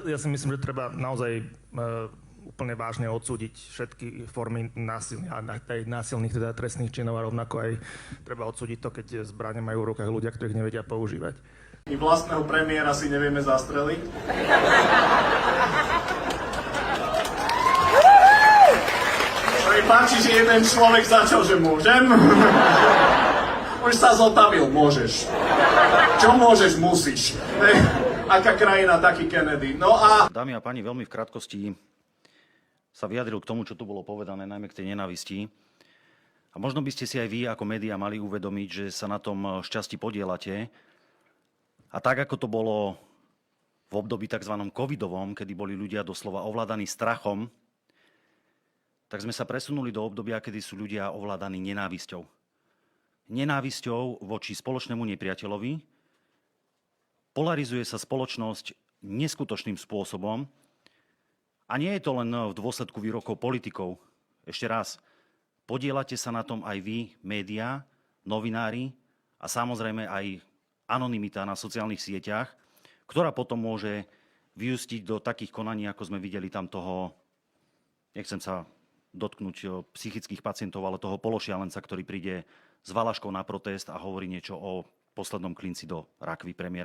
Ja si myslím, že treba naozaj úplne vážne odsúdiť všetky formy násilných teda trestných činov a rovnako aj treba odsúdiť to, keď zbrane majú v rukách ľudia, ktorých nevedia používať. My vlastného premiéra si nevieme zastreliť. To mi páči, že jeden človek začal, že môžem. Už sa zotavil, môžeš. Čo môžeš, musíš. Aká krajina, taký Kennedy. No a... Dámy a páni, veľmi v krátkosti sa vyjadril k tomu, čo tu bolo povedané, najmä k tej nenávisti. A možno by ste si aj vy ako médiá mali uvedomiť, že sa na tom šťastí podielate. A tak, ako to bolo v období tzv. Covidovom, kedy boli ľudia doslova ovládaní strachom, tak sme sa presunuli do obdobia, kedy sú ľudia ovládaní nenávisťou. Nenávisťou voči spoločnému nepriateľovi. Polarizuje sa spoločnosť neskutočným spôsobom. A nie je to len v dôsledku výrokov politikov. Ešte raz, podielate sa na tom aj vy, médiá, novinári a samozrejme aj anonymita na sociálnych sieťach, ktorá potom môže vyústiť do takých konaní, ako sme videli tam toho, nechcem sa dotknúť psychických pacientov, ale toho pološialenca, ktorý príde s valaškou na protest a hovorí niečo o poslednom klinci do rakvy premiéra.